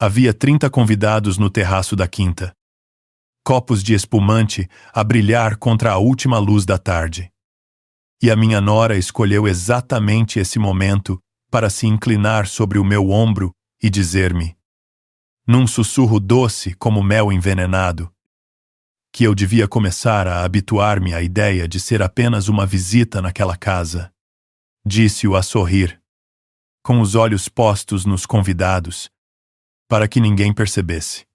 Havia 30 convidados no terraço da quinta. Copos de espumante a brilhar contra a última luz da tarde. E a minha nora escolheu exatamente esse momento para se inclinar sobre o meu ombro e dizer-me, num sussurro doce como mel envenenado, que eu devia começar a habituar-me à ideia de ser apenas uma visita naquela casa. Disse-o a sorrir, com os olhos postos nos convidados, para que ninguém percebesse.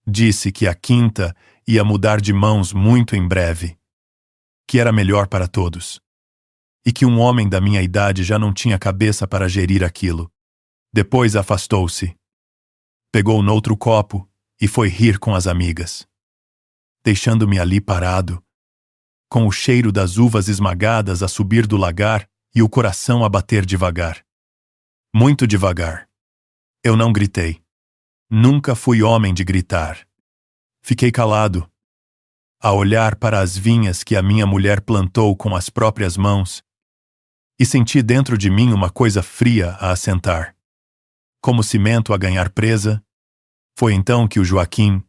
Disse que a quinta ia mudar de mãos muito em breve, que era melhor para todos, e que um homem da minha idade já não tinha cabeça para gerir aquilo. Depois afastou-se, pegou noutro copo e foi rir com as amigas, deixando-me ali parado, com o cheiro das uvas esmagadas a subir do lagar e o coração a bater devagar. Muito devagar. Eu não gritei. Nunca fui homem de gritar. Fiquei calado, a olhar para as vinhas que a minha mulher plantou com as próprias mãos, e senti dentro de mim uma coisa fria a assentar. Como cimento a ganhar presa, foi então que o Joaquim,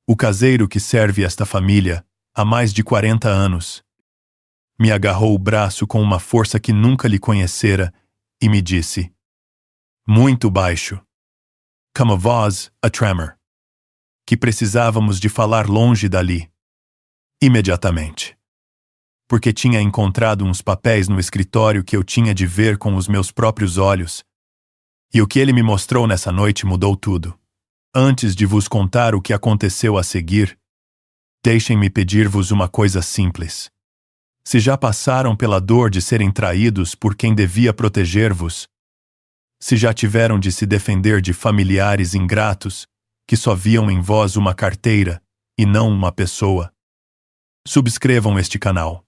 o caseiro que serve esta família há mais de 40 anos, me agarrou o braço com uma força que nunca lhe conhecera e me disse, muito baixo, como a voz, a tremor, que precisávamos de falar longe dali, imediatamente. Porque tinha encontrado uns papéis no escritório que eu tinha de ver com os meus próprios olhos, e o que ele me mostrou nessa noite mudou tudo. Antes de vos contar o que aconteceu a seguir, deixem-me pedir-vos uma coisa simples. Se já passaram pela dor de serem traídos por quem devia proteger-vos, se já tiveram de se defender de familiares ingratos que só viam em vós uma carteira e não uma pessoa, subscrevam este canal.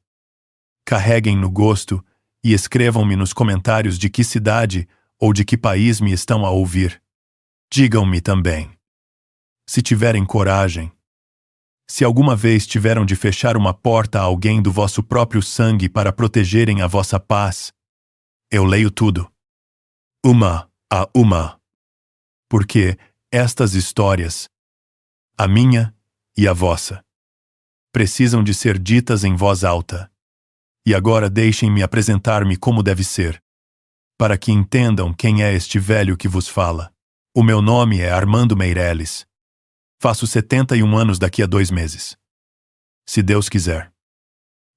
Carreguem no gosto e escrevam-me nos comentários de que cidade ou de que país me estão a ouvir. Digam-me também, se tiverem coragem, se alguma vez tiveram de fechar uma porta a alguém do vosso próprio sangue para protegerem a vossa paz. Eu leio tudo, uma a uma, porque estas histórias, a minha e a vossa, precisam de ser ditas em voz alta. E agora deixem-me apresentar-me como deve ser, para que entendam quem é este velho que vos fala. O meu nome é Armando Meireles. Faço 71 anos daqui a 2 meses. Se Deus quiser.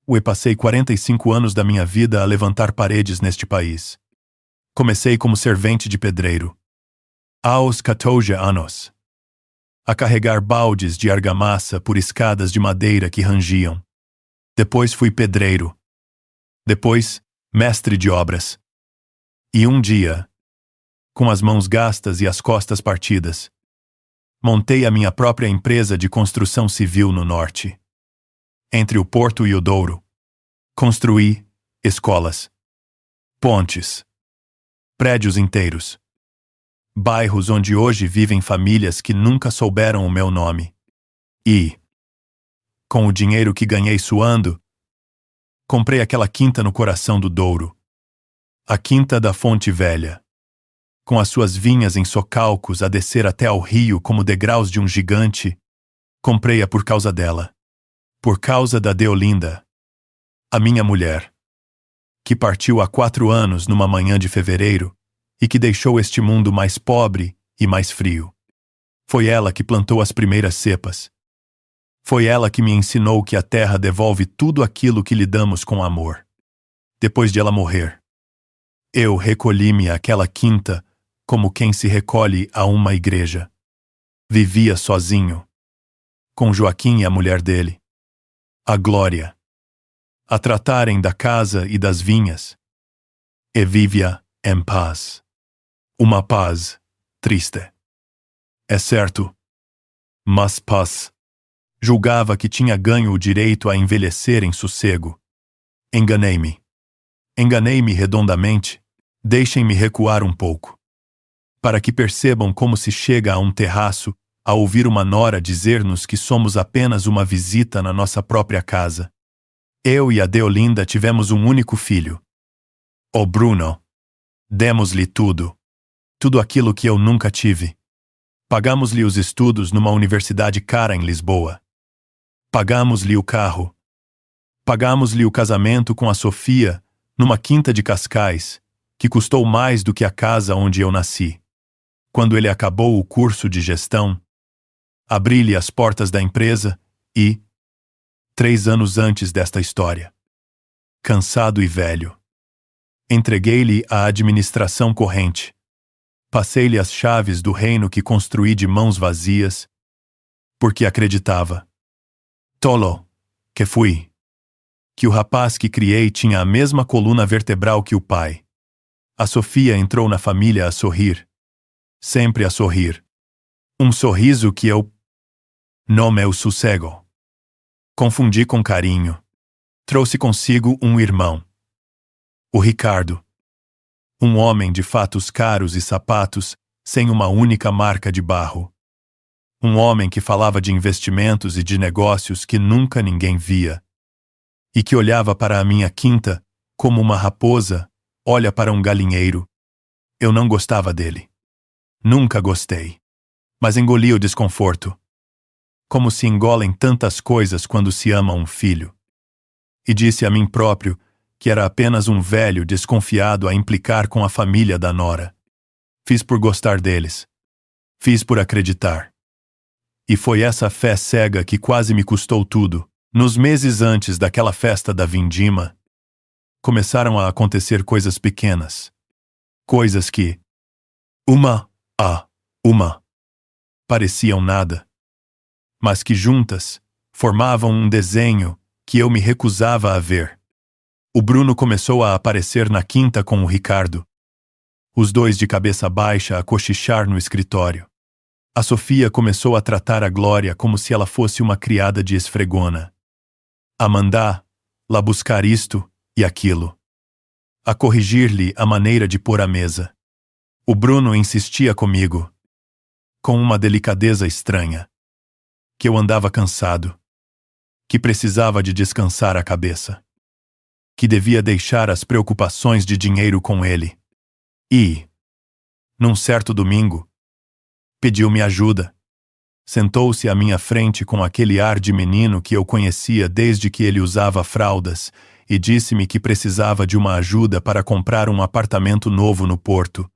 Eu passei 45 anos da minha vida a levantar paredes neste país. Comecei como servente de pedreiro. Aos 14 anos. A carregar baldes de argamassa por escadas de madeira que rangiam. Depois fui pedreiro. Depois, mestre de obras. E um dia, com as mãos gastas e as costas partidas, montei a minha própria empresa de construção civil no norte. Entre o Porto e o Douro. Construí escolas, pontes, prédios inteiros, bairros onde hoje vivem famílias que nunca souberam o meu nome. E, com o dinheiro que ganhei suando, comprei aquela quinta no coração do Douro, a Quinta da Fonte Velha, com as suas vinhas em socalcos a descer até ao rio como degraus de um gigante. Comprei-a por causa dela, por causa da Deolinda, a minha mulher, que partiu há 4 anos numa manhã de fevereiro e que deixou este mundo mais pobre e mais frio. Foi ela que plantou as primeiras cepas. Foi ela que me ensinou que a terra devolve tudo aquilo que lhe damos com amor. Depois de ela morrer, eu recolhi-me àquela quinta como quem se recolhe a uma igreja. Vivia sozinho, com Joaquim e a mulher dele, a Glória, a tratarem da casa e das vinhas. E vivia em paz. Uma paz triste. É certo, mas paz. Julgava que tinha ganho o direito a envelhecer em sossego. Enganei-me. Enganei-me redondamente. Deixem-me recuar um pouco, para que percebam como se chega a um terraço a ouvir uma nora dizer-nos que somos apenas uma visita na nossa própria casa. Eu e a Deolinda tivemos um único filho, o Bruno. Demos-lhe tudo. Tudo aquilo que eu nunca tive. Pagamos-lhe os estudos numa universidade cara em Lisboa. Pagamos-lhe o carro. Pagamos-lhe o casamento com a Sofia, numa quinta de Cascais, que custou mais do que a casa onde eu nasci. Quando ele acabou o curso de gestão, abri-lhe as portas da empresa e, 3 anos antes desta história, cansado e velho, entreguei-lhe a administração corrente. Passei-lhe as chaves do reino que construí de mãos vazias, porque acreditava, tolo que fui, que o rapaz que criei tinha a mesma coluna vertebral que o pai. A Sofia entrou na família a sorrir, sempre a sorrir. Um sorriso que eu não meu sossego. Confundi com carinho. Trouxe consigo um irmão, o Ricardo. Um homem de fatos caros e sapatos, sem uma única marca de barro. Um homem que falava de investimentos e de negócios que nunca ninguém via. E que olhava para a minha quinta como uma raposa olha para um galinheiro. Eu não gostava dele. Nunca gostei. Mas engoli o desconforto. Como se engolem tantas coisas quando se ama um filho. E disse a mim próprio que era apenas um velho desconfiado a implicar com a família da nora. Fiz por gostar deles. Fiz por acreditar. E foi essa fé cega que quase me custou tudo. Nos meses antes daquela festa da vindima, começaram a acontecer coisas pequenas. Coisas que, uma, pareciam nada. Mas que juntas, formavam um desenho que eu me recusava a ver. O Bruno começou a aparecer na quinta com o Ricardo. Os dois de cabeça baixa a cochichar no escritório. A Sofia começou a tratar a Glória como se ela fosse uma criada de esfregona. A mandá-la buscar isto e aquilo. A corrigir-lhe a maneira de pôr a mesa. O Bruno insistia comigo, com uma delicadeza estranha, que eu andava cansado, que precisava de descansar a cabeça, que devia deixar as preocupações de dinheiro com ele. E, num certo domingo, pediu-me ajuda. Sentou-se à minha frente com aquele ar de menino que eu conhecia desde que ele usava fraldas e disse-me que precisava de uma ajuda para comprar um apartamento novo no Porto.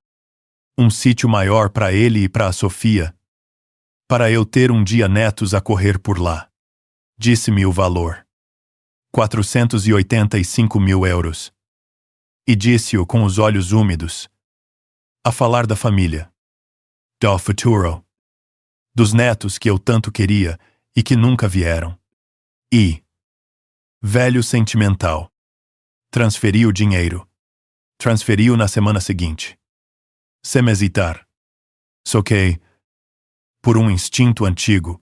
Um sítio maior para ele e para a Sofia. Para eu ter um dia netos a correr por lá. Disse-me o valor. 485.000 euros. E disse-o com os olhos úmidos. A falar da família. Do futuro. Dos netos que eu tanto queria e que nunca vieram. E, velho sentimental, transferi o dinheiro. Transferi-o na semana seguinte. Sem hesitar. Só que, por um instinto antigo,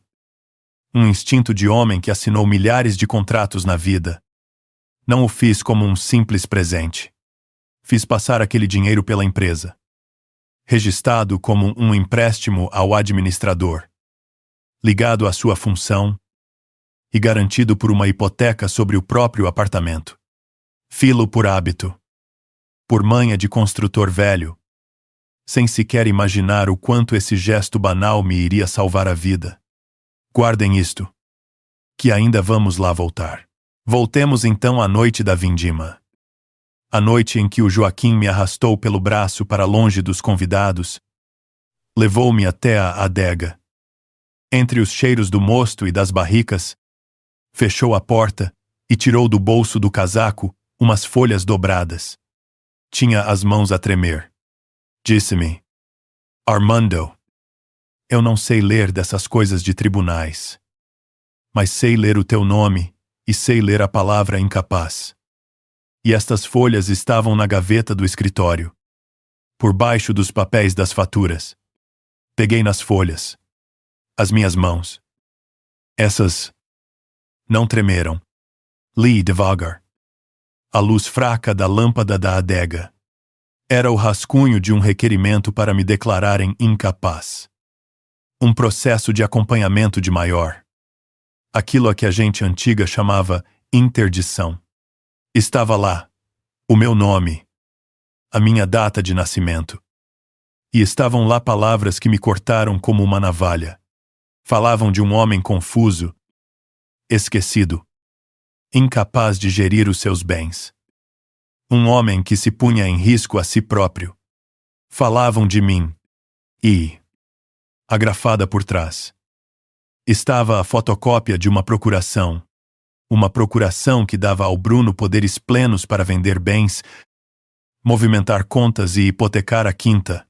um instinto de homem que assinou milhares de contratos na vida, não o fiz como um simples presente. Fiz passar aquele dinheiro pela empresa, registrado como um empréstimo ao administrador, ligado à sua função e garantido por uma hipoteca sobre o próprio apartamento. Filo por hábito, por manha de construtor velho, sem sequer imaginar o quanto esse gesto banal me iria salvar a vida. Guardem isto, que ainda vamos lá voltar. Voltemos então à noite da vindima. A noite em que o Joaquim me arrastou pelo braço para longe dos convidados, levou-me até a adega. Entre os cheiros do mosto e das barricas, fechou a porta e tirou do bolso do casaco umas folhas dobradas. Tinha as mãos a tremer. Disse-me: Armando, eu não sei ler dessas coisas de tribunais, mas sei ler o teu nome e sei ler a palavra incapaz. E estas folhas estavam na gaveta do escritório, por baixo dos papéis das faturas. Peguei nas folhas. As minhas mãos. Essas não tremeram. Li devagar. A luz fraca da lâmpada da adega. Era o rascunho de um requerimento para me declararem incapaz. Um processo de acompanhamento de maior. Aquilo a que a gente antiga chamava interdição. Estava lá, o meu nome, a minha data de nascimento. E estavam lá palavras que me cortaram como uma navalha. Falavam de um homem confuso, esquecido, incapaz de gerir os seus bens. Um homem que se punha em risco a si próprio. Falavam de mim. E, agrafada por trás, estava a fotocópia de uma procuração. Uma procuração que dava ao Bruno poderes plenos para vender bens, movimentar contas e hipotecar a quinta.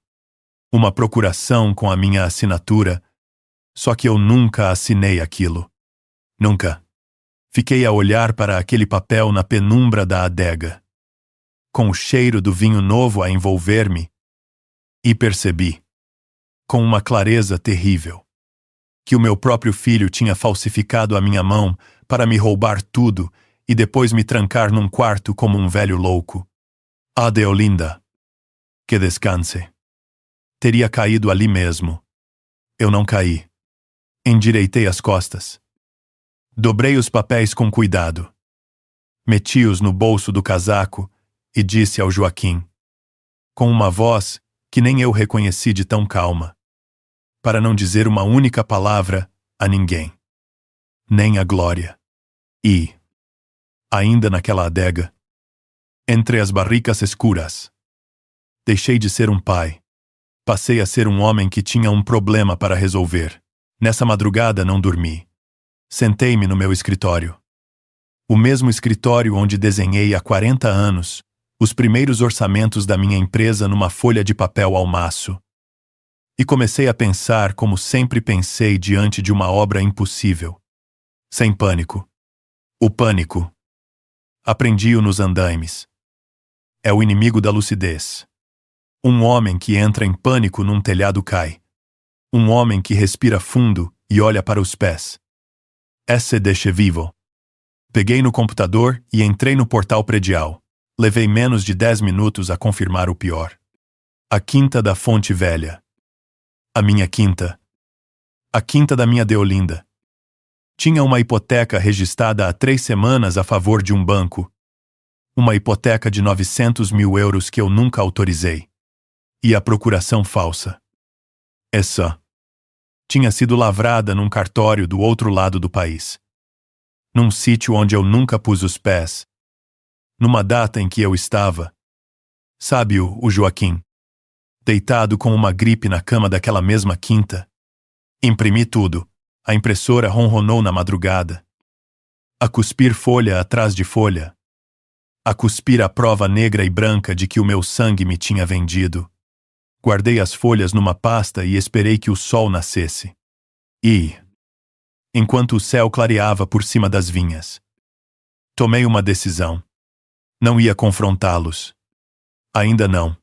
Uma procuração com a minha assinatura, só que eu nunca assinei aquilo. Nunca. Fiquei a olhar para aquele papel na penumbra da adega, com o cheiro do vinho novo a envolver-me, e percebi, com uma clareza terrível, que o meu próprio filho tinha falsificado a minha mão para me roubar tudo e depois me trancar num quarto como um velho louco. Ah, Deolinda, que descanse. Teria caído ali mesmo. Eu não caí. Endireitei as costas. Dobrei os papéis com cuidado. Meti-os no bolso do casaco e disse ao Joaquim, com uma voz que nem eu reconheci de tão calma, para não dizer uma única palavra a ninguém, nem a Glória. E, ainda naquela adega, entre as barricas escuras, deixei de ser um pai. Passei a ser um homem que tinha um problema para resolver. Nessa madrugada não dormi. Sentei-me no meu escritório. O mesmo escritório onde desenhei há 40 anos os primeiros orçamentos da minha empresa numa folha de papel ao maço. E comecei a pensar como sempre pensei diante de uma obra impossível. Sem pânico. O pânico. Aprendi-o nos andaimes. É o inimigo da lucidez. Um homem que entra em pânico num telhado cai. Um homem que respira fundo e olha para os pés. Esse deixe vivo. Peguei no computador e entrei no portal predial. Levei menos de 10 minutos a confirmar o pior. A quinta da Fonte Velha. A minha quinta. A quinta da minha Deolinda. Tinha uma hipoteca registrada há 3 semanas a favor de um banco. Uma hipoteca de 900 mil euros que eu nunca autorizei. E a procuração falsa. Essa tinha sido lavrada num cartório do outro lado do país. Num sítio onde eu nunca pus os pés. Numa data em que eu estava, sabe-o, o Joaquim, deitado com uma gripe na cama daquela mesma quinta. Imprimi tudo. A impressora ronronou na madrugada. A cuspir folha atrás de folha. A cuspir a prova negra e branca de que o meu sangue me tinha vendido. Guardei as folhas numa pasta e esperei que o sol nascesse. E, enquanto o céu clareava por cima das vinhas, tomei uma decisão. Não ia confrontá-los. Ainda não.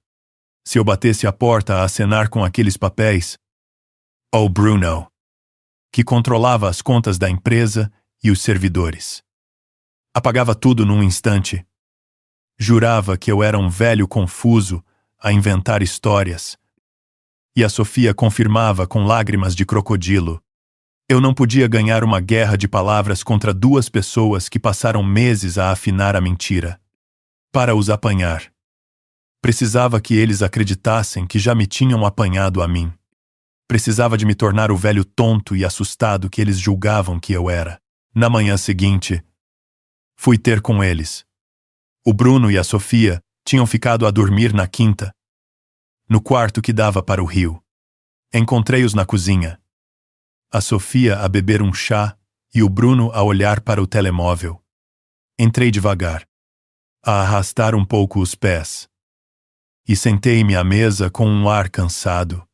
Se eu batesse a porta a acenar com aqueles papéis, o Bruno, que controlava as contas da empresa e os servidores, apagava tudo num instante. Jurava que eu era um velho confuso a inventar histórias. E a Sofia confirmava com lágrimas de crocodilo. Eu não podia ganhar uma guerra de palavras contra 2 pessoas que passaram meses a afinar a mentira. Para os apanhar, precisava que eles acreditassem que já me tinham apanhado a mim. Precisava de me tornar o velho tonto e assustado que eles julgavam que eu era. Na manhã seguinte, fui ter com eles. O Bruno e a Sofia tinham ficado a dormir na quinta, no quarto que dava para o rio. Encontrei-os na cozinha. A Sofia a beber um chá e o Bruno a olhar para o telemóvel. Entrei devagar, a arrastar um pouco os pés. E sentei-me à mesa com um ar cansado.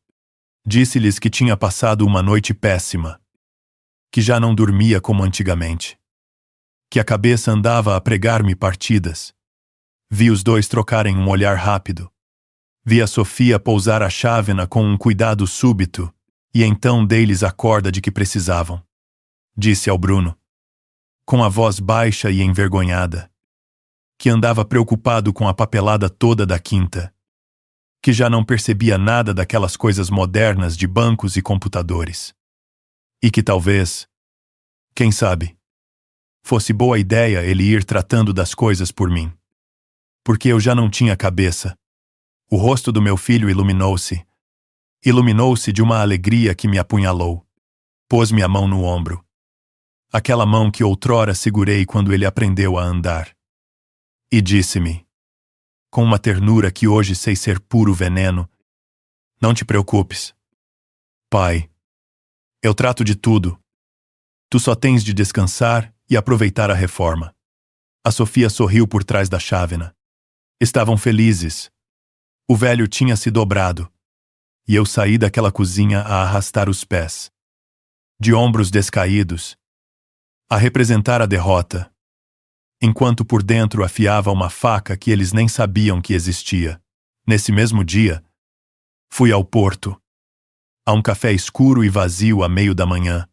Disse-lhes que tinha passado uma noite péssima, que já não dormia como antigamente, que a cabeça andava a pregar-me partidas. Vi os dois trocarem um olhar rápido. Vi a Sofia pousar a chávena com um cuidado súbito, e então dei-lhes a corda de que precisavam. Disse ao Bruno, com a voz baixa e envergonhada, que andava preocupado com a papelada toda da quinta, que já não percebia nada daquelas coisas modernas de bancos e computadores. E que talvez, quem sabe, fosse boa ideia ele ir tratando das coisas por mim. Porque eu já não tinha cabeça. O rosto do meu filho iluminou-se. Iluminou-se de uma alegria que me apunhalou. Pôs-me a mão no ombro. Aquela mão que outrora segurei quando ele aprendeu a andar. E disse-me, com uma ternura que hoje sei ser puro veneno: não te preocupes. Pai, eu trato de tudo. Tu só tens de descansar e aproveitar a reforma. A Sofia sorriu por trás da chávena. Estavam felizes. O velho tinha se dobrado. E eu saí daquela cozinha a arrastar os pés, de ombros descaídos, a representar a derrota, enquanto por dentro afiava uma faca que eles nem sabiam que existia. Nesse mesmo dia, fui ao porto, a um café escuro e vazio à meio da manhã,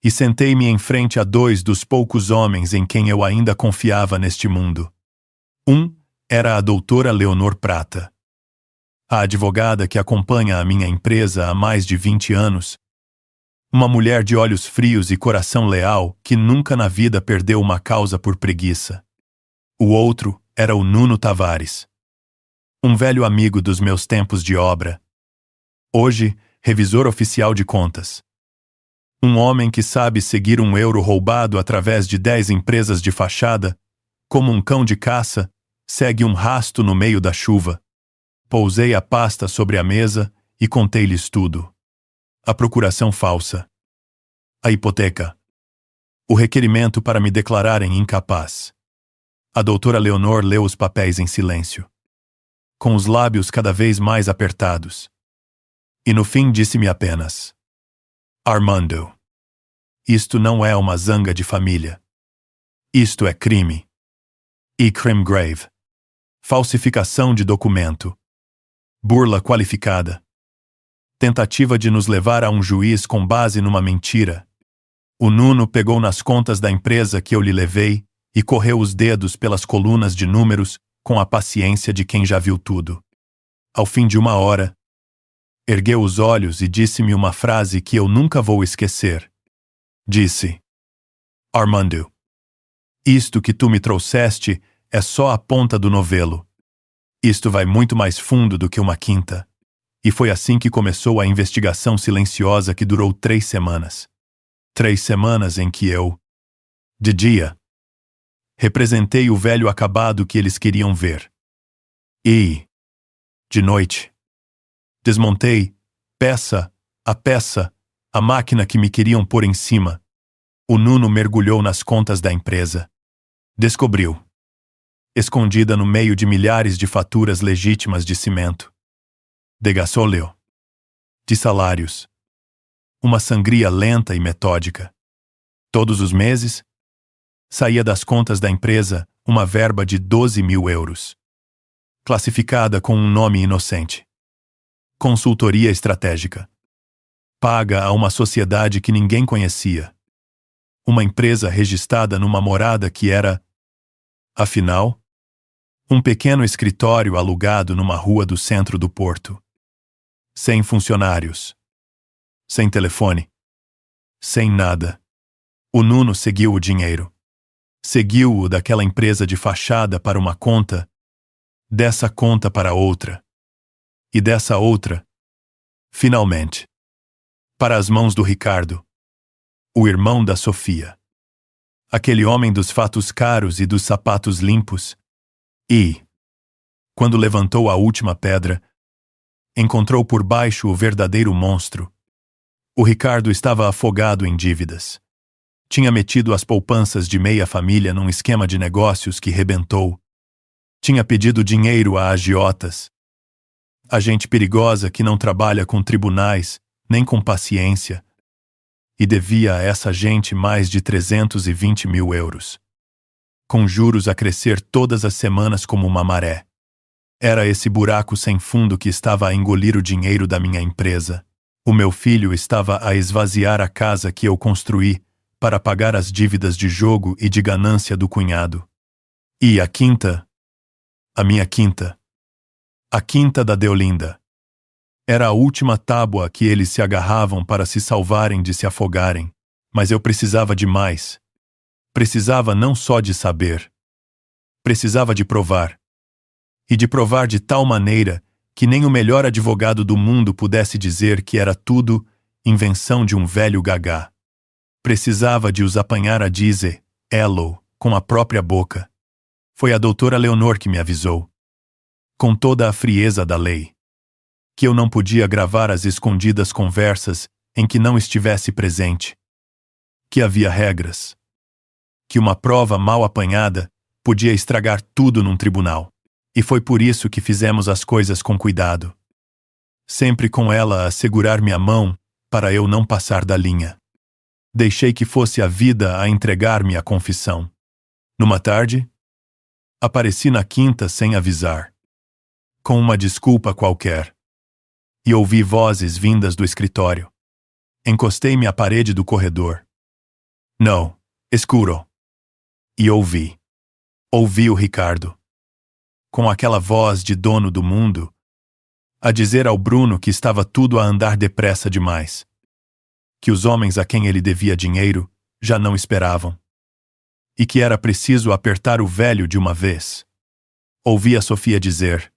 e sentei-me em frente a 2 dos poucos homens em quem eu ainda confiava neste mundo. Um era a doutora Leonor Prata, a advogada que acompanha a minha empresa há mais de 20 anos, uma mulher de olhos frios e coração leal que nunca na vida perdeu uma causa por preguiça. O outro era o Nuno Tavares, um velho amigo dos meus tempos de obra, hoje revisor oficial de contas. Um homem que sabe seguir um euro roubado através de 10 empresas de fachada, como um cão de caça segue um rasto no meio da chuva. Pousei a pasta sobre a mesa e contei-lhes tudo. A procuração falsa. A hipoteca. O requerimento para me declararem incapaz. A doutora Leonor leu os papéis em silêncio, com os lábios cada vez mais apertados. E no fim disse-me apenas: Armando, isto não é uma zanga de família. Isto é crime. E crime grave. Falsificação de documento. Burla qualificada. Tentativa de nos levar a um juiz com base numa mentira. O Nuno pegou nas contas da empresa que eu lhe levei e correu os dedos pelas colunas de números com a paciência de quem já viu tudo. Ao fim de 1 hora, ergueu os olhos e disse-me uma frase que eu nunca vou esquecer. Disse: Armando, isto que tu me trouxeste é só a ponta do novelo. Isto vai muito mais fundo do que uma quinta. E foi assim que começou a investigação silenciosa que durou 3 semanas. 3 semanas em que eu, de dia, representei o velho acabado que eles queriam ver. E, de noite, desmontei, peça a peça, a máquina que me queriam pôr em cima. O Nuno mergulhou nas contas da empresa. Descobriu, escondida no meio de milhares de faturas legítimas de cimento, de gasóleo, de salários, uma sangria lenta e metódica. Todos os meses, saía das contas da empresa uma verba de 12.000 euros, classificada com um nome inocente: consultoria estratégica, paga a uma sociedade que ninguém conhecia, uma empresa registrada numa morada que era, afinal, um pequeno escritório alugado numa rua do centro do Porto. Sem funcionários. Sem telefone. Sem nada. O Nuno seguiu o dinheiro. Seguiu-o daquela empresa de fachada para uma conta, dessa conta para outra. E dessa outra, finalmente, para as mãos do Ricardo, o irmão da Sofia. Aquele homem dos fatos caros e dos sapatos limpos. E, quando levantou a última pedra, encontrou por baixo o verdadeiro monstro. O Ricardo estava afogado em dívidas. Tinha metido as poupanças de meia família num esquema de negócios que rebentou. Tinha pedido dinheiro a agiotas. A gente perigosa que não trabalha com tribunais, nem com paciência. E devia a essa gente mais de 320.000 euros. Com juros a crescer todas as semanas como uma maré. Era esse buraco sem fundo que estava a engolir o dinheiro da minha empresa. O meu filho estava a esvaziar a casa que eu construí para pagar as dívidas de jogo e de ganância do cunhado. E a quinta, a minha quinta, a quinta da Deolinda, era a última tábua que eles se agarravam para se salvarem de se afogarem, mas eu precisava de mais. Precisava não só de saber, precisava de provar. E de provar de tal maneira que nem o melhor advogado do mundo pudesse dizer que era tudo invenção de um velho gagá. Precisava de os apanhar a dizer, elo, com a própria boca. Foi a doutora Leonor que me avisou, com toda a frieza da lei, que eu não podia gravar as escondidas conversas em que não estivesse presente, que havia regras, que uma prova mal apanhada podia estragar tudo num tribunal. E foi por isso que fizemos as coisas com cuidado. Sempre com ela a segurar-me a mão para eu não passar da linha. Deixei que fosse a vida a entregar-me à confissão. Numa tarde, apareci na quinta sem avisar, com uma desculpa qualquer, e ouvi vozes vindas do escritório. Encostei-me à parede do corredor. Não, escuro. E ouvi. Ouvi o Ricardo, com aquela voz de dono do mundo, a dizer ao Bruno que estava tudo a andar depressa demais, que os homens a quem ele devia dinheiro já não esperavam, e que era preciso apertar o velho de uma vez. Ouvi a Sofia dizer,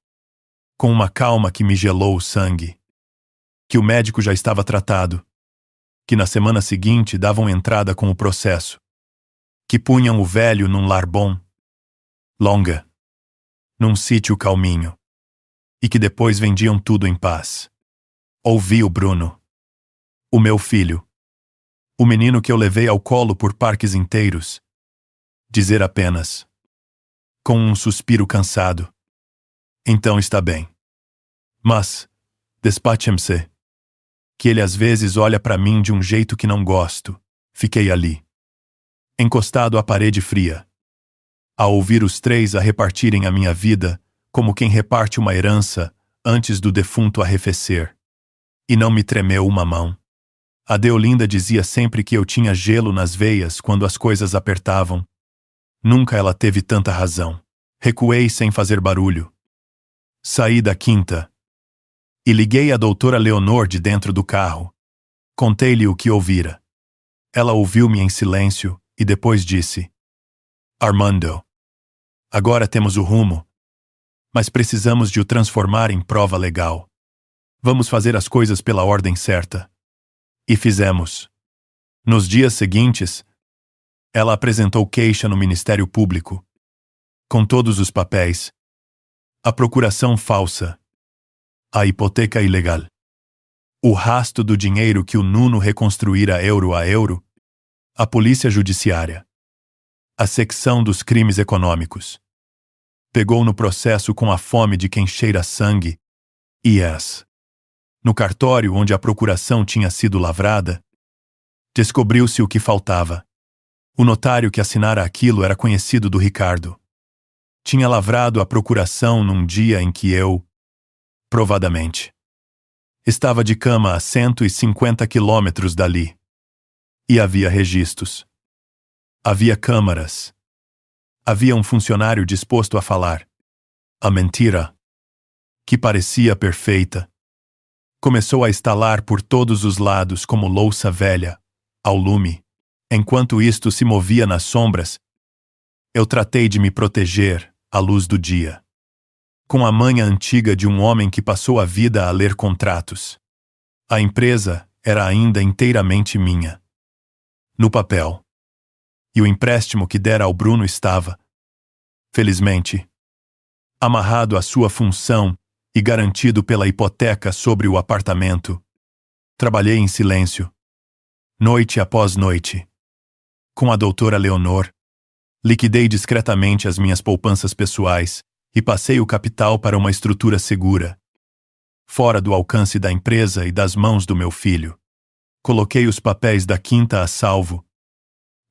com uma calma que me gelou o sangue, que o médico já estava tratado, que na semana seguinte davam entrada com o processo, que punham o velho num lar bom, longa, num sítio calminho, e que depois vendiam tudo em paz. Ouvi o Bruno, o meu filho, o menino que eu levei ao colo por parques inteiros, dizer apenas, com um suspiro cansado, então está bem. Mas, despachem-se, que ele às vezes olha para mim de um jeito que não gosto. Fiquei ali, encostado à parede fria, a ouvir os três a repartirem a minha vida como quem reparte uma herança antes do defunto arrefecer. E não me tremeu uma mão. A Deolinda dizia sempre que eu tinha gelo nas veias quando as coisas apertavam. Nunca ela teve tanta razão. Recuei sem fazer barulho. Saí da quinta e liguei à doutora Leonor de dentro do carro. Contei-lhe o que ouvira. Ela ouviu-me em silêncio e depois disse: Armando, agora temos o rumo, mas precisamos de o transformar em prova legal. Vamos fazer as coisas pela ordem certa. E fizemos. Nos dias seguintes, ela apresentou queixa no Ministério Público, com todos os papéis, a procuração falsa, a hipoteca ilegal, o rasto do dinheiro que o Nuno reconstruíra euro a euro, a polícia judiciária, a secção dos crimes econômicos. Pegou no processo com a fome de quem cheira sangue, e no cartório onde a procuração tinha sido lavrada, descobriu-se o que faltava. O notário que assinara aquilo era conhecido do Ricardo. Tinha lavrado a procuração num dia em que eu, provadamente, estava de cama a 150 quilômetros dali. E havia registros. Havia câmaras. Havia um funcionário disposto a falar. A mentira, que parecia perfeita, começou a estalar por todos os lados como louça velha, ao lume. Enquanto isto se movia nas sombras, eu tratei de me proteger à luz do dia, com a manha antiga de um homem que passou a vida a ler contratos. A empresa era ainda inteiramente minha, no papel. E o empréstimo que dera ao Bruno estava, felizmente, amarrado à sua função e garantido pela hipoteca sobre o apartamento. Trabalhei em silêncio, noite após noite. Com a doutora Leonor, liquidei discretamente as minhas poupanças pessoais e passei o capital para uma estrutura segura, fora do alcance da empresa e das mãos do meu filho. Coloquei os papéis da quinta a salvo,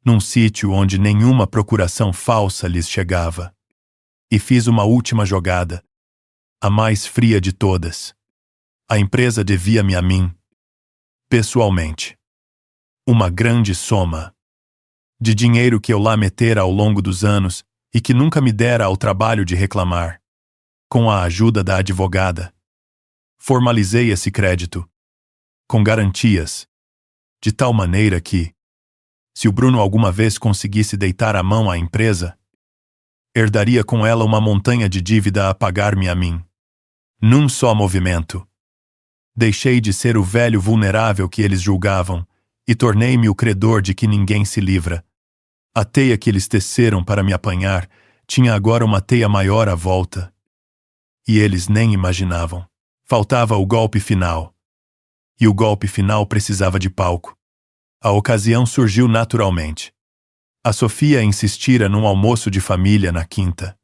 num sítio onde nenhuma procuração falsa lhes chegava. E fiz uma última jogada, a mais fria de todas. A empresa devia-me a mim, pessoalmente, uma grande soma de dinheiro que eu lá metera ao longo dos anos e que nunca me dera ao trabalho de reclamar. Com a ajuda da advogada, formalizei esse crédito, com garantias, de tal maneira que, se o Bruno alguma vez conseguisse deitar a mão à empresa, herdaria com ela uma montanha de dívida a pagar-me a mim. Num só movimento. Deixei de ser o velho vulnerável que eles julgavam e tornei-me o credor de que ninguém se livra. A teia que eles teceram para me apanhar tinha agora uma teia maior à volta. E eles nem imaginavam. Faltava o golpe final. E o golpe final precisava de palco. A ocasião surgiu naturalmente. A Sofia insistira num almoço de família na quinta.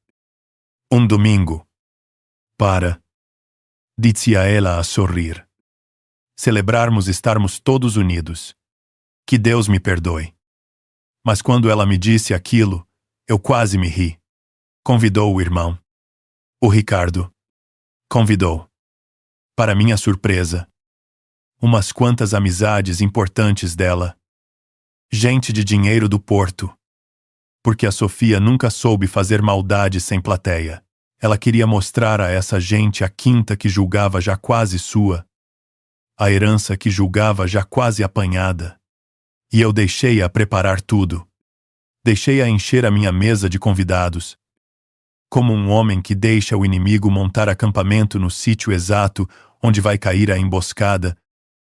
Um domingo. Disse a ela a sorrir. Celebrarmos estarmos todos unidos. Que Deus me perdoe. Mas quando ela me disse aquilo, eu quase me ri. Convidou o irmão. O Ricardo. Convidou. Para minha surpresa. Umas quantas amizades importantes dela. Gente de dinheiro do Porto. Porque a Sofia nunca soube fazer maldade sem plateia. Ela queria mostrar a essa gente a quinta que julgava já quase sua. A herança que julgava já quase apanhada. E eu deixei-a preparar tudo. Deixei-a encher a minha mesa de convidados. Como um homem que deixa o inimigo montar acampamento no sítio exato onde vai cair a emboscada,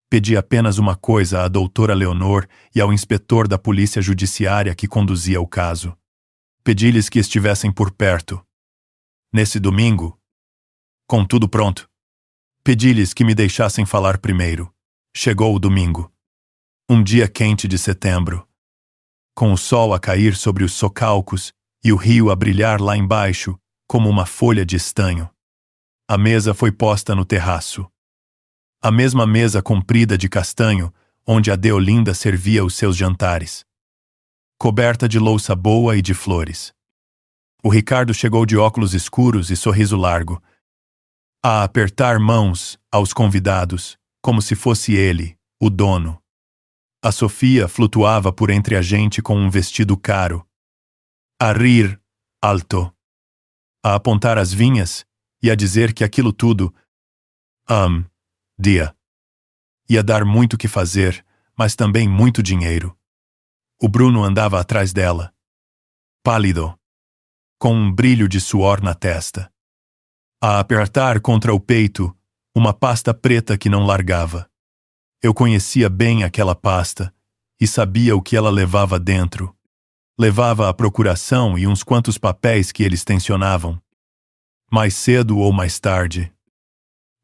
pedi apenas uma coisa à doutora Leonor e ao inspetor da polícia judiciária que conduzia o caso. Pedi-lhes que estivessem por perto. Nesse domingo, com tudo pronto, pedi-lhes que me deixassem falar primeiro. Chegou o domingo. Um dia quente de setembro. Com o sol a cair sobre os socalcos e o rio a brilhar lá embaixo, como uma folha de estanho. A mesa foi posta no terraço. A mesma mesa comprida de castanho, onde a Deolinda servia os seus jantares. Coberta de louça boa e de flores. O Ricardo chegou de óculos escuros e sorriso largo, a apertar mãos aos convidados, como se fosse ele, o dono. A Sofia flutuava por entre a gente com um vestido caro. A rir alto. A apontar as vinhas e a dizer que aquilo tudo... ia dar muito que fazer, mas também muito dinheiro. O Bruno andava atrás dela. Pálido. Com um brilho de suor na testa. A apertar contra o peito uma pasta preta que não largava. Eu conhecia bem aquela pasta e sabia o que ela levava dentro. Levava a procuração e uns quantos papéis que eles tensionavam. Mais cedo ou mais tarde.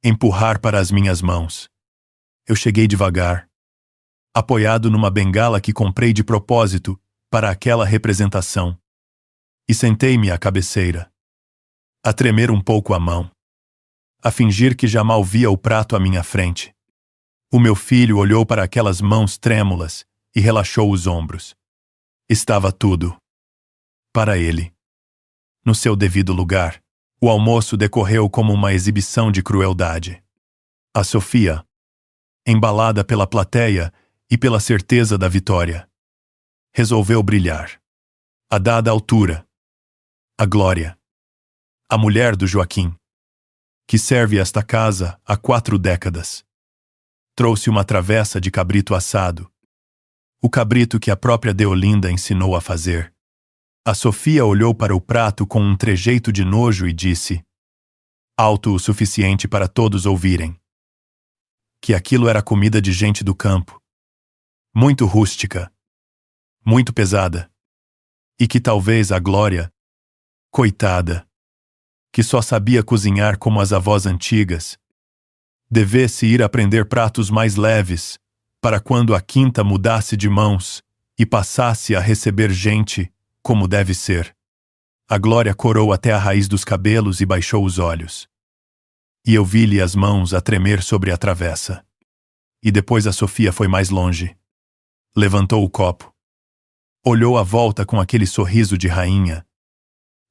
Empurrar para as minhas mãos. Eu cheguei devagar. Apoiado numa bengala que comprei de propósito para aquela representação. E sentei-me à cabeceira. A tremer um pouco a mão. A fingir que já mal via o prato à minha frente. O meu filho olhou para aquelas mãos trêmulas e relaxou os ombros. Estava tudo. Para ele. No seu devido lugar, o almoço decorreu como uma exibição de crueldade. A Sofia, embalada pela plateia e pela certeza da vitória, resolveu brilhar. A dada altura. A Glória. A mulher do Joaquim, que serve esta casa há 4 décadas. Trouxe uma travessa de cabrito assado. O cabrito que a própria Deolinda ensinou a fazer. A Sofia olhou para o prato com um trejeito de nojo e disse, alto o suficiente para todos ouvirem, que aquilo era comida de gente do campo. Muito rústica. Muito pesada. E que talvez a Glória, coitada, que só sabia cozinhar como as avós antigas, devesse ir aprender pratos mais leves, para quando a quinta mudasse de mãos e passasse a receber gente como deve ser. A Glória corou até a raiz dos cabelos e baixou os olhos. E eu vi-lhe as mãos a tremer sobre a travessa. E depois a Sofia foi mais longe. Levantou o copo. Olhou à volta com aquele sorriso de rainha.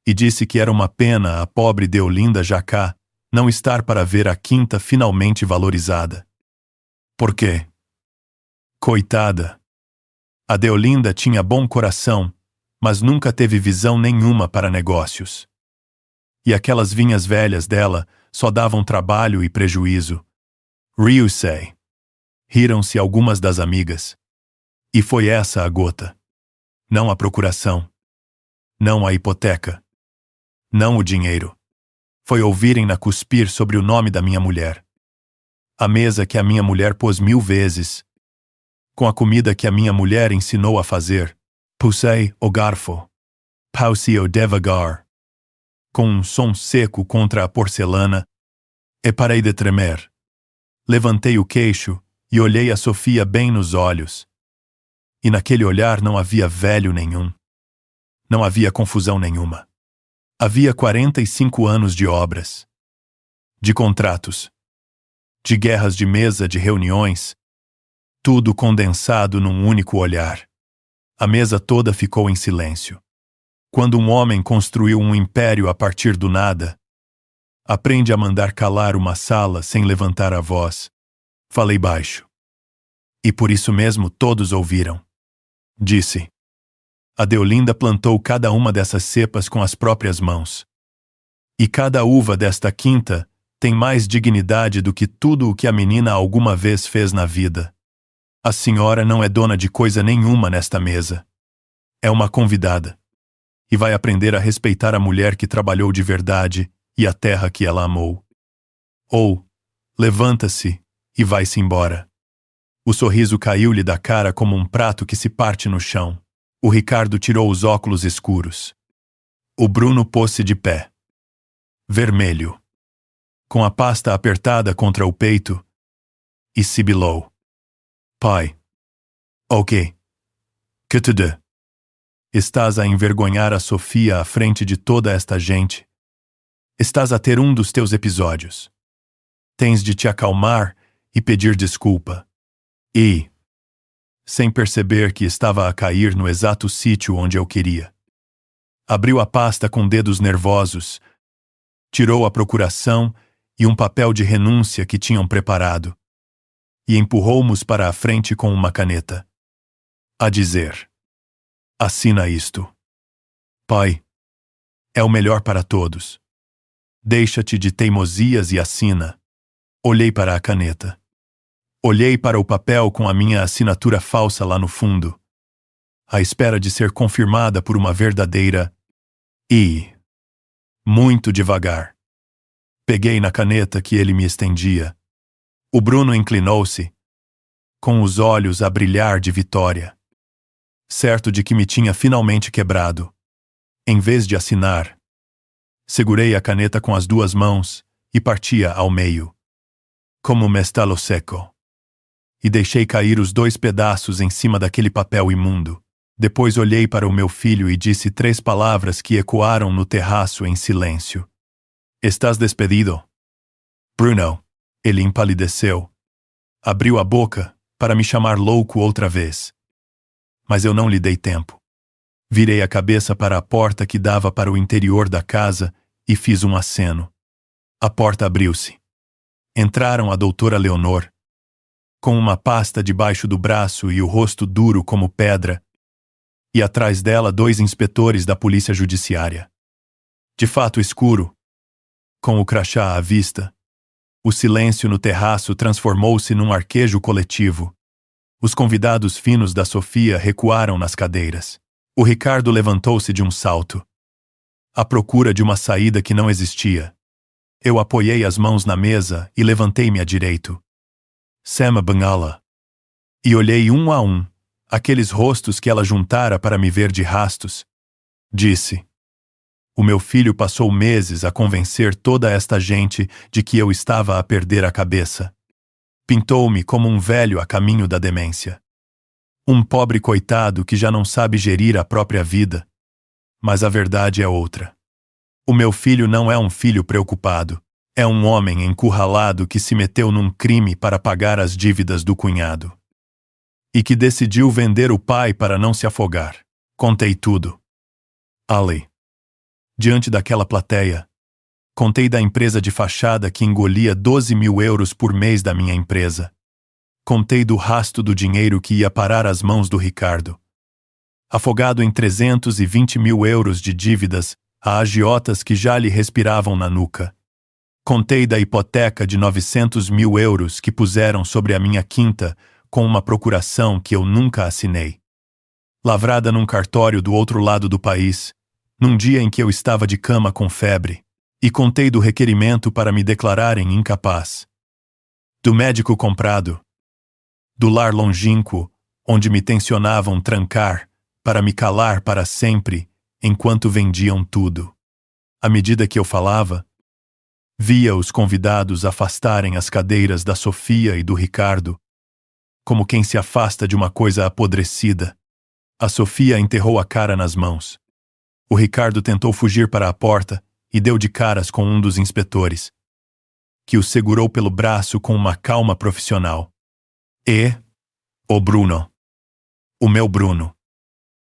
E disse que era uma pena a pobre Deolinda Jacá não estar para ver a quinta finalmente valorizada. Por quê? Coitada! A Deolinda tinha bom coração, mas nunca teve visão nenhuma para negócios. E aquelas vinhas velhas dela só davam trabalho e prejuízo. Riu-se. Riram-se algumas das amigas. E foi essa a gota. Não a procuração. Não a hipoteca. Não o dinheiro. foi ouvirem-na cuspir sobre o nome da minha mulher. A mesa que a minha mulher pôs 1000 vezes, com a comida que a minha mulher ensinou a fazer. Puxei o garfo. Pausei-o devagar, com um som seco contra a porcelana, e parei de tremer. Levantei o queixo e olhei a Sofia bem nos olhos. E naquele olhar não havia velho nenhum. Não havia confusão nenhuma. Havia 45 anos de obras, de contratos, de guerras de mesa, de reuniões, tudo condensado num único olhar. A mesa toda ficou em silêncio. Quando um homem construiu um império a partir do nada, aprende a mandar calar uma sala sem levantar a voz. Falei baixo. E por isso mesmo todos ouviram. Disse: a Deolinda plantou cada uma dessas cepas com as próprias mãos. E cada uva desta quinta tem mais dignidade do que tudo o que a menina alguma vez fez na vida. A senhora não é dona de coisa nenhuma nesta mesa. É uma convidada. E vai aprender a respeitar a mulher que trabalhou de verdade e a terra que ela amou. Ou, levanta-se e vai-se embora. O sorriso caiu-lhe da cara como um prato que se parte no chão. O Ricardo tirou os óculos escuros. O Bruno pôs-se de pé. Vermelho, com a pasta apertada contra o peito, e sibilou. Pai. Ok. Que te dê? Estás a envergonhar a Sofia à frente de toda esta gente. Estás a ter um dos teus episódios. Tens de te acalmar e pedir desculpa. E, sem perceber que estava a cair no exato sítio onde eu queria, abriu a pasta com dedos nervosos, tirou a procuração e um papel de renúncia que tinham preparado, e empurrou-mos para a frente com uma caneta. A dizer: assina isto. Pai, é o melhor para todos. Deixa-te de teimosias e assina. Olhei para a caneta. Olhei para o papel com a minha assinatura falsa lá no fundo, à espera de ser confirmada por uma verdadeira. E, muito devagar, peguei na caneta que ele me estendia. O Bruno inclinou-se, com os olhos a brilhar de vitória, certo de que me tinha finalmente quebrado. Em vez de assinar, segurei a caneta com as 2 mãos e partia ao meio, como um estalo seco. E deixei cair os 2 pedaços em cima daquele papel imundo. Depois olhei para o meu filho e disse 3 palavras que ecoaram no terraço em silêncio. Estás despedido? Bruno. Ele empalideceu. Abriu a boca para me chamar louco outra vez. Mas eu não lhe dei tempo. Virei a cabeça para a porta que dava para o interior da casa e fiz um aceno. A porta abriu-se. Entraram a doutora Leonor, com uma pasta debaixo do braço e o rosto duro como pedra, e atrás dela 2 inspetores da polícia judiciária. De fato escuro, com o crachá à vista, o silêncio no terraço transformou-se num arquejo coletivo. Os convidados finos da Sofia recuaram nas cadeiras. O Ricardo levantou-se de um salto, à procura de uma saída que não existia. Eu apoiei as mãos na mesa e levantei-me à direito. Sema Bangala. E olhei um a um aqueles rostos que ela juntara para me ver de rastos. Disse: o meu filho passou meses a convencer toda esta gente de que eu estava a perder a cabeça. Pintou-me como um velho a caminho da demência. Um pobre coitado que já não sabe gerir a própria vida. Mas a verdade é outra. O meu filho não é um filho preocupado. É um homem encurralado que se meteu num crime para pagar as dívidas do cunhado. E que decidiu vender o pai para não se afogar. Contei tudo. Ali, diante daquela plateia, contei da empresa de fachada que engolia 12.000 euros por mês da minha empresa. Contei do rasto do dinheiro que ia parar às mãos do Ricardo. Afogado em 320.000 euros de dívidas a agiotas que já lhe respiravam na nuca. Contei da hipoteca de 900.000 euros que puseram sobre a minha quinta com uma procuração que eu nunca assinei. Lavrada num cartório do outro lado do país, num dia em que eu estava de cama com febre, E contei do requerimento para me declararem incapaz. Do médico comprado. Do lar longínquo, onde me tensionavam trancar, para me calar para sempre, enquanto vendiam tudo. À medida que eu falava, via os convidados afastarem as cadeiras da Sofia e do Ricardo, como quem se afasta de uma coisa apodrecida. A Sofia enterrou a cara nas mãos. O Ricardo tentou fugir para a porta e deu de caras com um dos inspetores, que o segurou pelo braço com uma calma profissional. E o Bruno, o meu Bruno,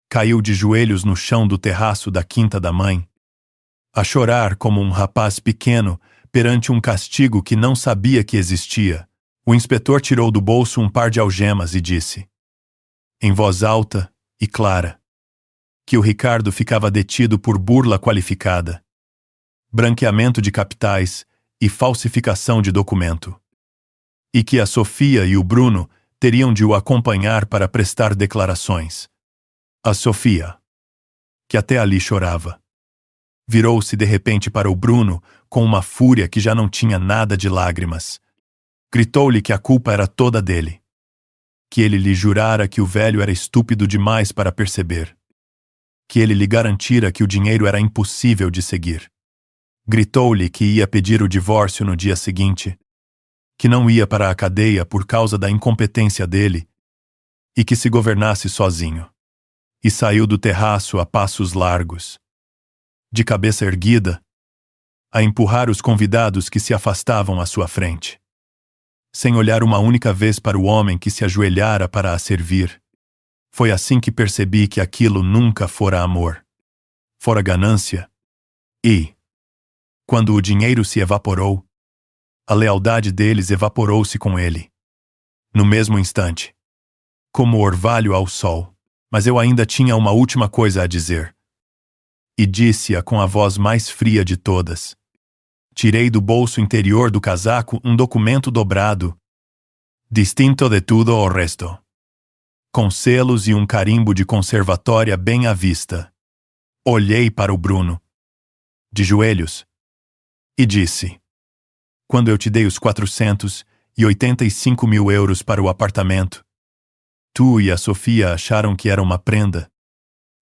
caiu de joelhos no chão do terraço da quinta da mãe, a chorar como um rapaz pequeno perante um castigo que não sabia que existia. O inspetor tirou do bolso um par de algemas e disse, em voz alta e clara, que o Ricardo ficava detido por burla qualificada, branqueamento de capitais e falsificação de documento, e que a Sofia e o Bruno teriam de o acompanhar para prestar declarações. A Sofia, que até ali chorava, virou-se de repente para o Bruno com uma fúria que já não tinha nada de lágrimas. Gritou-lhe que a culpa era toda dele, que ele lhe jurara que o velho era estúpido demais para perceber, que ele lhe garantira que o dinheiro era impossível de seguir. Gritou-lhe que ia pedir o divórcio no dia seguinte, que não ia para a cadeia por causa da incompetência dele e que se governasse sozinho. E saiu do terraço a passos largos, de cabeça erguida, a empurrar os convidados que se afastavam à sua frente, sem olhar uma única vez para o homem que se ajoelhara para a servir. Foi assim que percebi que aquilo nunca fora amor, fora ganância, e, quando o dinheiro se evaporou, a lealdade deles evaporou-se com ele. No mesmo instante, como orvalho ao sol. Mas eu ainda tinha uma última coisa a dizer. E disse-a com a voz mais fria de todas. Tirei do bolso interior do casaco um documento dobrado, distinto de tudo o resto, com selos e um carimbo de conservatória bem à vista. Olhei para o Bruno, de joelhos, e disse, quando eu te dei os 485 mil euros para o apartamento, tu e a Sofia acharam que era uma prenda,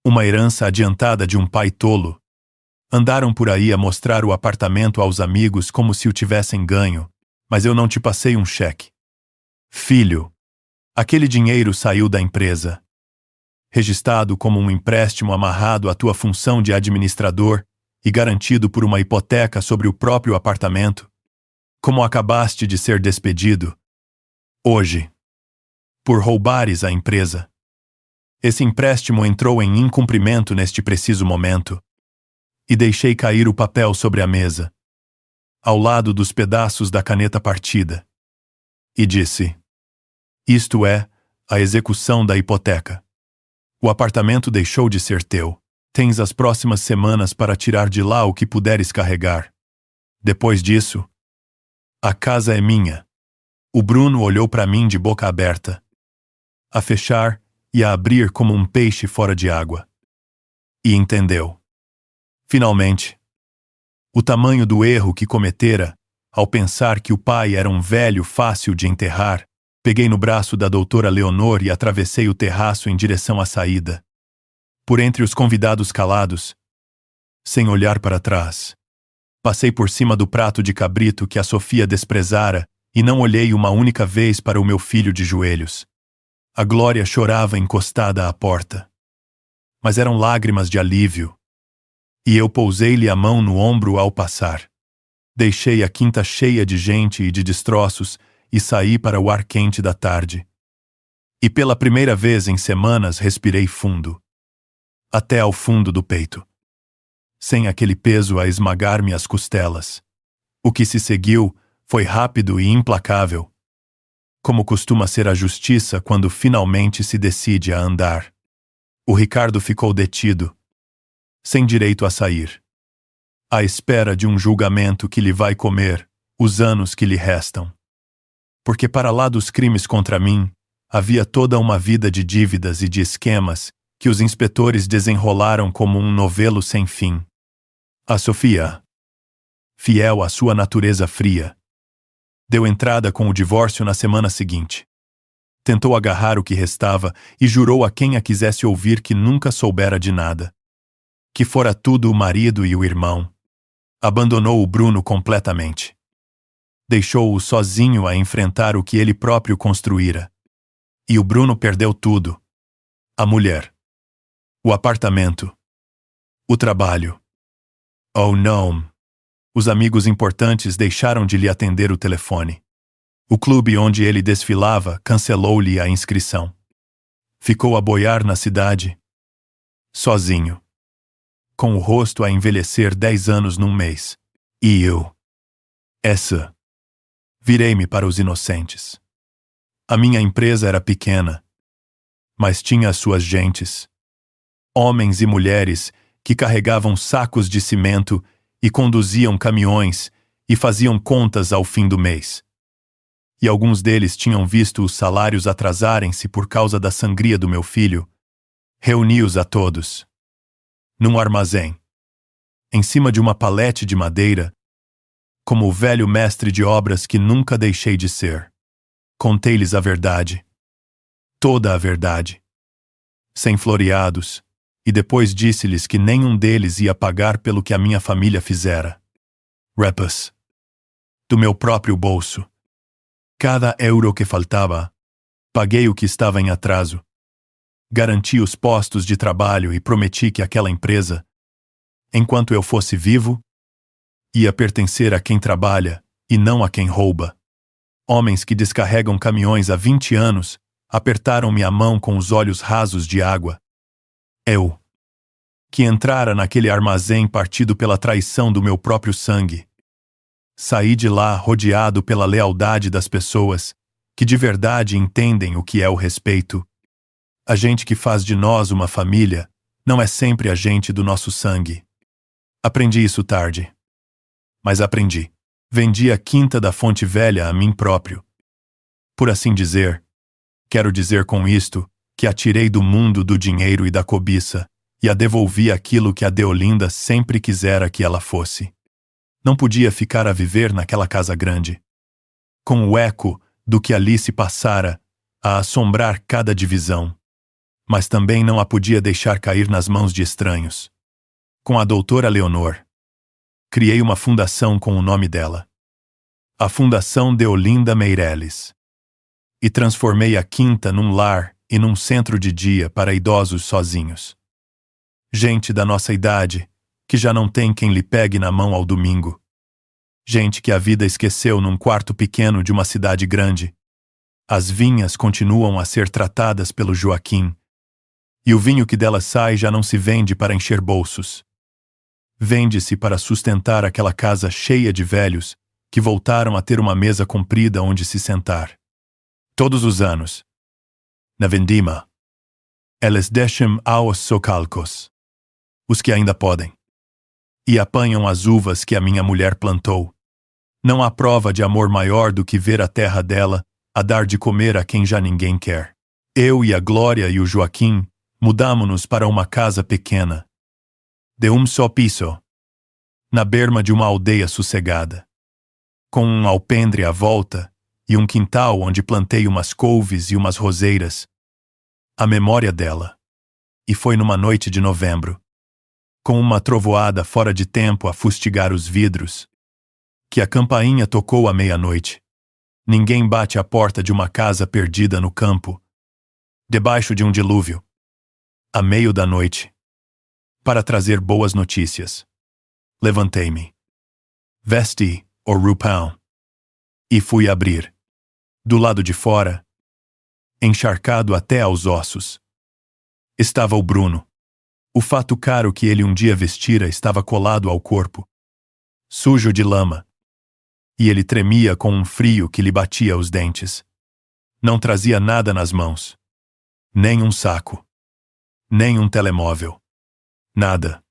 uma herança adiantada de um pai tolo. Andaram por aí a mostrar o apartamento aos amigos como se o tivessem ganho, mas eu não te passei um cheque. Filho, aquele dinheiro saiu da empresa, registrado como um empréstimo amarrado à tua função de administrador e garantido por uma hipoteca sobre o próprio apartamento, como acabaste de ser despedido. Hoje, por roubares a empresa. Esse empréstimo entrou em incumprimento neste preciso momento, e deixei cair o papel sobre a mesa, ao lado dos pedaços da caneta partida, e disse, isto é, a execução da hipoteca. O apartamento deixou de ser teu. Tens as próximas semanas para tirar de lá o que puderes carregar. Depois disso, a casa é minha. O Bruno olhou para mim de boca aberta, a fechar e a abrir como um peixe fora de água. E entendeu. Finalmente, o tamanho do erro que cometera ao pensar que o pai era um velho fácil de enterrar. Peguei no braço da doutora Leonor e atravessei o terraço em direção à saída. Por entre os convidados calados, sem olhar para trás. Passei por cima do prato de cabrito que a Sofia desprezara e não olhei uma única vez para o meu filho de joelhos. A Glória chorava encostada à porta. Mas eram lágrimas de alívio. E eu pousei-lhe a mão no ombro ao passar. Deixei a quinta cheia de gente e de destroços e saí para o ar quente da tarde. E pela primeira vez em semanas respirei fundo. Até ao fundo do peito. Sem aquele peso a esmagar-me as costelas. O que se seguiu foi rápido e implacável, como costuma ser a justiça quando finalmente se decide a andar. O Ricardo ficou detido, sem direito a sair, à espera de um julgamento que lhe vai comer os anos que lhe restam. Porque para lá dos crimes contra mim, havia toda uma vida de dívidas e de esquemas que os inspetores desenrolaram como um novelo sem fim. A Sofia, fiel à sua natureza fria. Deu entrada com o divórcio na semana seguinte. Tentou agarrar o que restava e jurou a quem a quisesse ouvir que nunca soubera de nada. Que fora tudo o marido e o irmão. Abandonou o Bruno completamente. Deixou-o sozinho a enfrentar o que ele próprio construíra. E o Bruno perdeu tudo. A mulher. O apartamento. O trabalho. Oh, não. Os amigos importantes deixaram de lhe atender o telefone. O clube onde ele desfilava cancelou-lhe a inscrição. Ficou a boiar na cidade, sozinho, com o rosto a envelhecer 10 anos num mês. E eu? Virei-me para os inocentes. A minha empresa era pequena, mas tinha as suas gentes. Homens e mulheres que carregavam sacos de cimento e conduziam caminhões e faziam contas ao fim do mês. E alguns deles tinham visto os salários atrasarem-se por causa da sangria do meu filho. Reuni-os a todos. Num armazém. Em cima de uma palete de madeira, como o velho mestre de obras que nunca deixei de ser. Contei-lhes a verdade. Toda a verdade. Sem floreados, e depois disse-lhes que nenhum deles ia pagar pelo que a minha família fizera. Repas. Do meu próprio bolso. Cada euro que faltava, paguei o que estava em atraso. Garanti os postos de trabalho e prometi que aquela empresa, enquanto eu fosse vivo, ia pertencer a quem trabalha e não a quem rouba. Homens que descarregam caminhões há 20 anos apertaram-me a mão com os olhos rasos de água. Eu, que entrara naquele armazém partido pela traição do meu próprio sangue. Saí de lá rodeado pela lealdade das pessoas que de verdade entendem o que é o respeito. A gente que faz de nós uma família não é sempre a gente do nosso sangue. Aprendi isso tarde. Mas aprendi. Vendi a quinta da Fonte Velha a mim próprio. Por assim dizer, quero dizer com isto que a tirei do mundo do dinheiro e da cobiça e a devolvi aquilo que a Deolinda sempre quisera que ela fosse. Não podia ficar a viver naquela casa grande, com o eco do que ali se passara a assombrar cada divisão, mas também não a podia deixar cair nas mãos de estranhos. Com a doutora Leonor, criei uma fundação com o nome dela, a Fundação Deolinda Meireles, e transformei a quinta num lar e num centro de dia para idosos sozinhos. Gente da nossa idade, que já não tem quem lhe pegue na mão ao domingo. Gente que a vida esqueceu num quarto pequeno de uma cidade grande. As vinhas continuam a ser tratadas pelo Joaquim, e o vinho que delas sai já não se vende para encher bolsos. Vende-se para sustentar aquela casa cheia de velhos que voltaram a ter uma mesa comprida onde se sentar. Todos os anos, na vendima, eles deixam aos socalcos, os que ainda podem, e apanham as uvas que a minha mulher plantou. Não há prova de amor maior do que ver a terra dela a dar de comer a quem já ninguém quer. Eu e a Glória e o Joaquim mudamo-nos para uma casa pequena, de um só piso, na berma de uma aldeia sossegada, com um alpendre à volta e um quintal onde plantei umas couves e umas roseiras. A memória dela. E foi numa noite de novembro, com uma trovoada fora de tempo a fustigar os vidros, que a campainha tocou à meia-noite. Ninguém bate à porta de uma casa perdida no campo, debaixo de um dilúvio, à meio da noite, para trazer boas notícias. Levantei-me, vesti o roupão e fui abrir. Do lado de fora, encharcado até aos ossos, estava o Bruno. O fato caro que ele um dia vestira estava colado ao corpo, sujo de lama, e ele tremia com um frio que lhe batia os dentes. Não trazia nada nas mãos, nem um saco, nem um telemóvel, nada.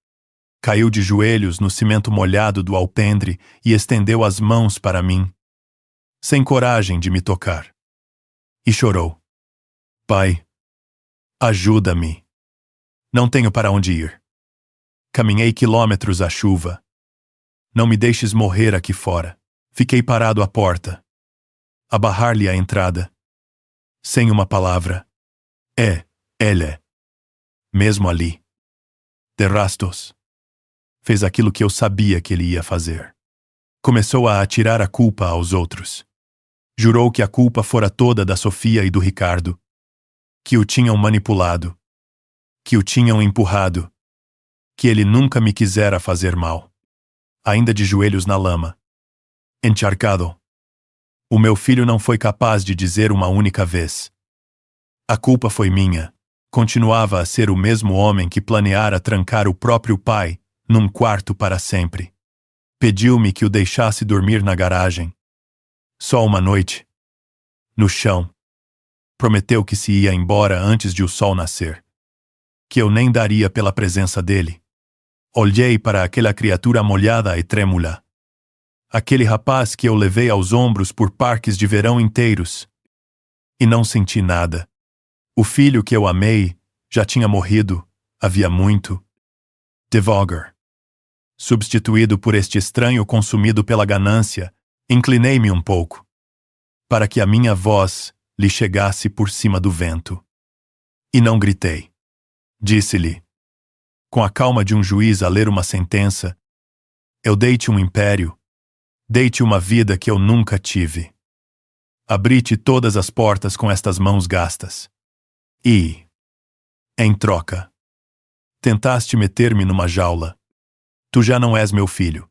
Caiu de joelhos no cimento molhado do alpendre e estendeu as mãos para mim, sem coragem de me tocar. E chorou. Pai, ajuda-me. Não tenho para onde ir. Caminhei quilômetros à chuva. Não me deixes morrer aqui fora. Fiquei parado à porta, a barrar-lhe a entrada. Sem uma palavra. Ele. Mesmo ali. De rastos. Fez aquilo que eu sabia que ele ia fazer. Começou a atirar a culpa aos outros. Jurou que a culpa fora toda da Sofia e do Ricardo. Que o tinham manipulado. Que o tinham empurrado. Que ele nunca me quisera fazer mal. Ainda de joelhos na lama. Encharcado. O meu filho não foi capaz de dizer uma única vez: a culpa foi minha. Continuava a ser o mesmo homem que planeara trancar o próprio pai num quarto para sempre. Pediu-me que o deixasse dormir na garagem. Só uma noite. No chão. Prometeu que se ia embora antes de o sol nascer. Que eu nem daria pela presença dele. Olhei para aquela criatura molhada e trêmula. Aquele rapaz que eu levei aos ombros por parques de verão inteiros. E não senti nada. O filho que eu amei já tinha morrido, havia muito. Devagar. Substituído por este estranho consumido pela ganância, inclinei-me um pouco, para que a minha voz lhe chegasse por cima do vento. E não gritei. Disse-lhe, com a calma de um juiz a ler uma sentença: eu dei-te um império, dei-te uma vida que eu nunca tive. Abri-te todas as portas com estas mãos gastas. E, em troca, tentaste meter-me numa jaula. Tu já não és meu filho.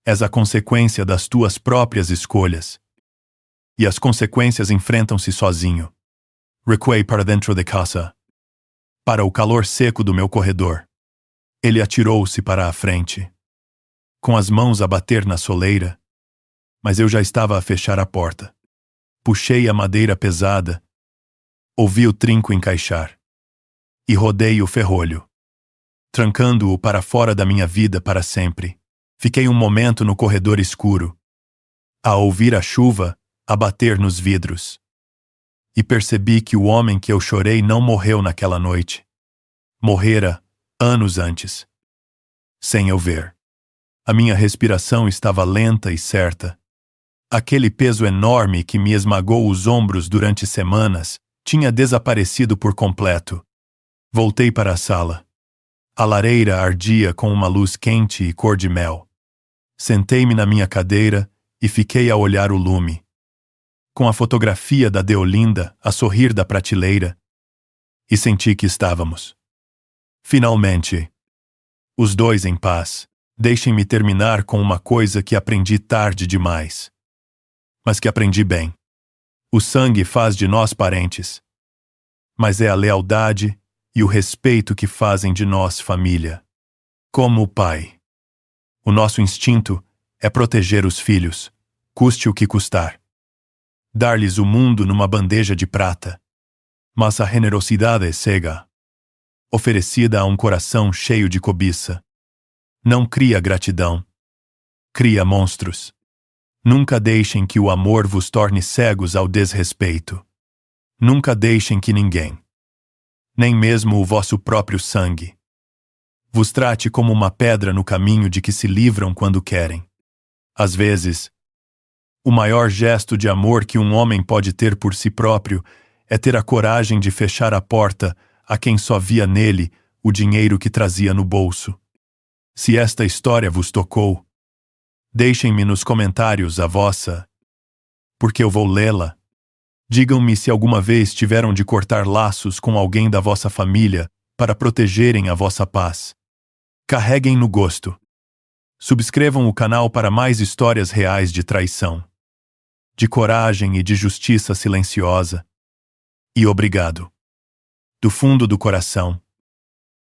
És a consequência das tuas próprias escolhas. E as consequências enfrentam-se sozinho. Recuei para dentro de casa. Para o calor seco do meu corredor. Ele atirou-se para a frente, com as mãos a bater na soleira, mas eu já estava a fechar a porta. Puxei a madeira pesada, ouvi o trinco encaixar, e rodei o ferrolho, trancando-o para fora da minha vida para sempre. Fiquei um momento no corredor escuro, a ouvir a chuva a bater nos vidros, e percebi que o homem que eu chorei não morreu naquela noite. Morrera anos antes, sem eu ver. A minha respiração estava lenta e certa. Aquele peso enorme que me esmagou os ombros durante semanas tinha desaparecido por completo. Voltei para a sala. A lareira ardia com uma luz quente e cor de mel. Sentei-me na minha cadeira e fiquei a olhar o lume. Com a fotografia da Deolinda a sorrir da prateleira. E senti que estávamos, finalmente, os dois em paz. Deixem-me terminar com uma coisa que aprendi tarde demais. Mas que aprendi bem. O sangue faz de nós parentes. Mas é a lealdade e o respeito que fazem de nós família. Como o pai. O nosso instinto é proteger os filhos, custe o que custar. Dar-lhes o mundo numa bandeja de prata. Mas a generosidade é cega, oferecida a um coração cheio de cobiça. Não cria gratidão. Cria monstros. Nunca deixem que o amor vos torne cegos ao desrespeito. Nunca deixem que ninguém, nem mesmo o vosso próprio sangue, vos trate como uma pedra no caminho de que se livram quando querem. Às vezes, o maior gesto de amor que um homem pode ter por si próprio é ter a coragem de fechar a porta a quem só via nele o dinheiro que trazia no bolso. Se esta história vos tocou, deixem-me nos comentários a vossa, porque eu vou lê-la. Digam-me se alguma vez tiveram de cortar laços com alguém da vossa família para protegerem a vossa paz. Carreguem no gosto. Subscrevam o canal para mais histórias reais de traição, de coragem e de justiça silenciosa. E obrigado, do fundo do coração,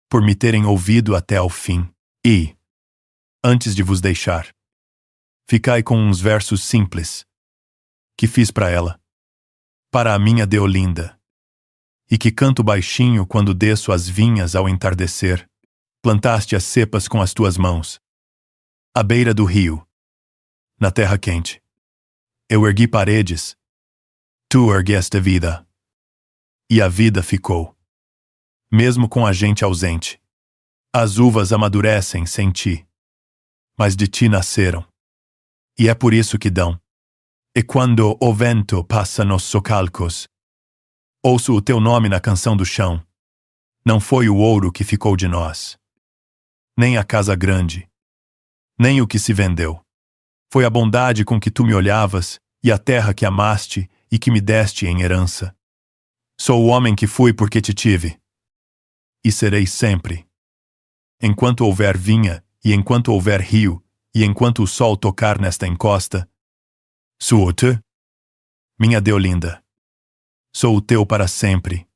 por me terem ouvido até ao fim. E, antes de vos deixar, ficai com uns versos simples que fiz para ela, para a minha Deolinda, e que canto baixinho quando desço as vinhas ao entardecer. Plantaste as cepas com as tuas mãos, à beira do rio, na terra quente. Eu ergui paredes, tu ergueste a vida, e a vida ficou, mesmo com a gente ausente. As uvas amadurecem sem ti, mas de ti nasceram. E é por isso que dão. E quando o vento passa nos socalcos, ouço o teu nome na canção do chão. Não foi o ouro que ficou de nós, nem a casa grande, nem o que se vendeu. Foi a bondade com que tu me olhavas e a terra que amaste e que me deste em herança. Sou o homem que fui porque te tive. E serei sempre. Enquanto houver vinha, e enquanto houver rio, e enquanto o sol tocar nesta encosta, sou-te, minha Deolinda. Sou o teu para sempre.